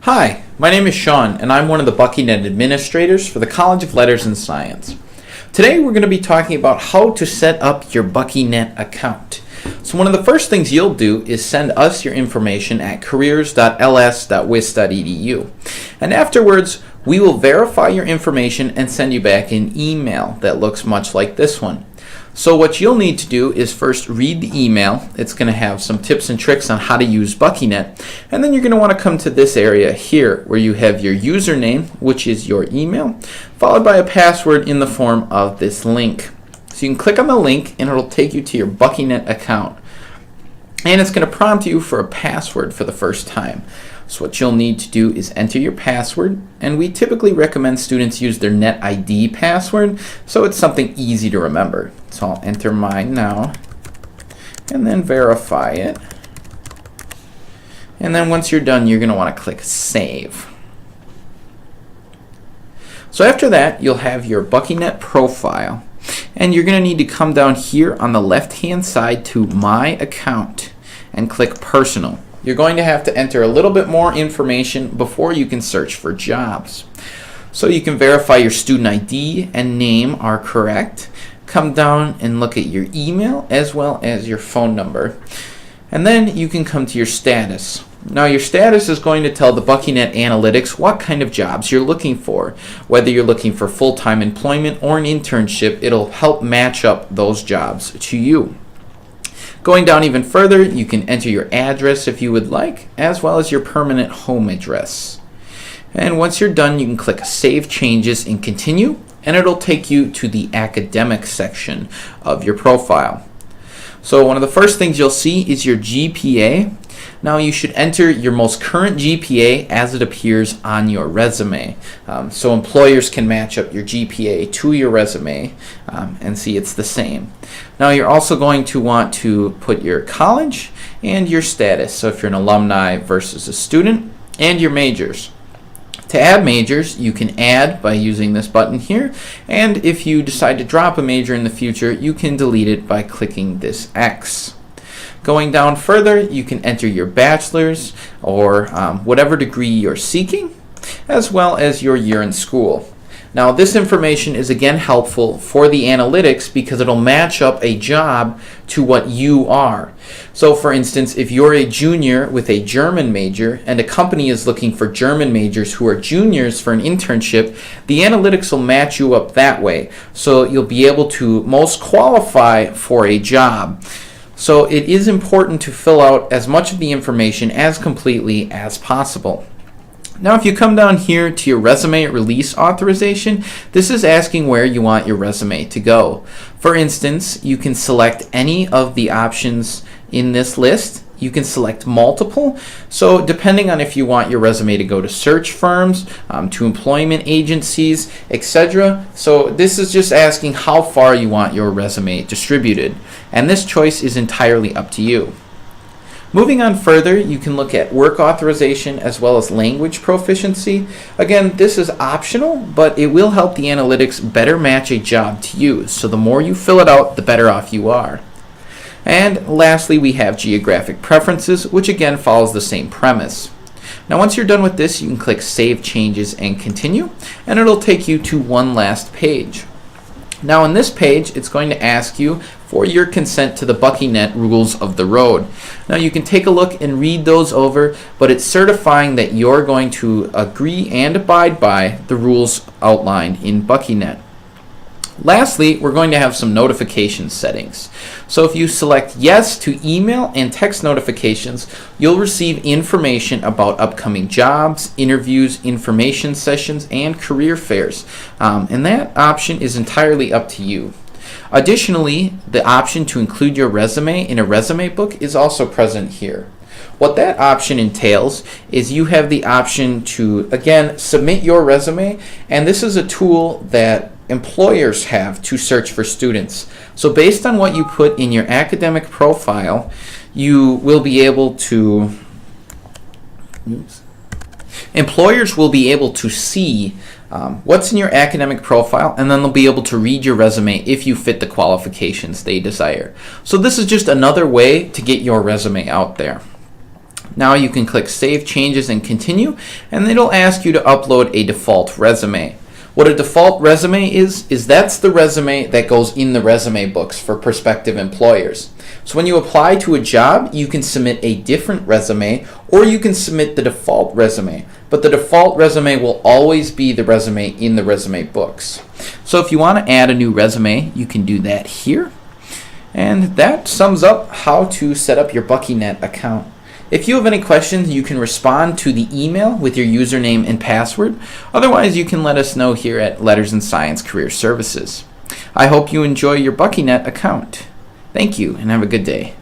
Hi, my name is Sean, and I'm one of the Buckynet administrators for the College of Letters and Science. Today we're going to be talking about how to set up your Buckynet account. So one of the first things you'll do is send us your information at careers.ls.wis.edu. And afterwards, we will verify your information and send you back an email that looks much like this one. So what you'll need to do is first read the email. It's going to have some tips and tricks on how to use Buckynet. And then you're going to want to come to this area here where you have your username, which is your email, followed by a password in the form of this link. So you can click on the link and it'll take you to your Buckynet account. And it's going to prompt you for a password for the first time. So what you'll need to do is enter your password, and we typically recommend students use their NetID password, so it's something easy to remember. So I'll enter mine now, and then verify it. And then once you're done, you're going to want to click Save. So after that, you'll have your Buckynet profile, and you're going to need to come down here on the left-hand side to My Account and click Personal. You're going to have to enter a little bit more information before you can search for jobs. So you can verify your student ID and name are correct. Come down and look at your email as well as your phone number. And then you can come to your status. Now your status is going to tell the Buckynet Analytics what kind of jobs you're looking for. Whether you're looking for full-time employment or an internship, it'll help match up those jobs to you. Going down even further, you can enter your address if you would like, as well as your permanent home address. And once you're done, you can click Save Changes and Continue, and it'll take you to the academic section of your profile. So one of the first things you'll see is your GPA. Now you should enter your most current GPA as it appears on your resume. So employers can match up your GPA to your resume and see it's the same. Now you're also going to want to put your college and your status. So if you're an alumni versus a student, and your majors. To add majors, you can add by using this button here, and if you decide to drop a major in the future, you can delete it by clicking this X. Going down further, you can enter your bachelor's or whatever degree you're seeking, as well as your year in school. Now this information is again helpful for the analytics because it'll match up a job to what you are. So for instance, if you're a junior with a German major and a company is looking for German majors who are juniors for an internship, the analytics will match you up that way. So you'll be able to most qualify for a job. So it is important to fill out as much of the information as completely as possible. Now if you come down here to your resume release authorization, this is asking where you want your resume to go. For instance, you can select any of the options in this list. You can select multiple. So depending on if you want your resume to go to search firms, to employment agencies, etc. So this is just asking how far you want your resume distributed. And this choice is entirely up to you. Moving on further, you can look at work authorization as well as language proficiency. Again, this is optional, but it will help the analytics better match a job to you. So the more you fill it out, the better off you are. And lastly, we have geographic preferences, which again follows the same premise. Now once you're done with this, you can click Save Changes and Continue, and it'll take you to one last page. Now on this page, it's going to ask you for your consent to the Buckynet rules of the road. Now you can take a look and read those over, but it's certifying that you're going to agree and abide by the rules outlined in Buckynet. Lastly, we're going to have some notification settings. So if you select yes to email and text notifications, you'll receive information about upcoming jobs, interviews, information sessions, and career fairs. And that option is entirely up to you. Additionally, the option to include your resume in a resume book is also present here. What that option entails is you have the option to, again, submit your resume, and this is a tool that employers have to search for students. So based on what you put in your academic profile, you will be able to, employers will be able to see what's in your academic profile, and then they'll be able to read your resume if you fit the qualifications they desire. So this is just another way to get your resume out there. Now you can click Save Changes and Continue, and it'll ask you to upload a default resume. What a default resume is that's the resume that goes in the resume books for prospective employers. So when you apply to a job, you can submit a different resume or you can submit the default resume. But the default resume will always be the resume in the resume books. So if you want to add a new resume, you can do that here. And that sums up how to set up your Buckynet account. If you have any questions, you can respond to the email with your username and password. Otherwise, you can let us know here at Letters in Science Career Services. I hope you enjoy your Buckynet account. Thank you, and have a good day.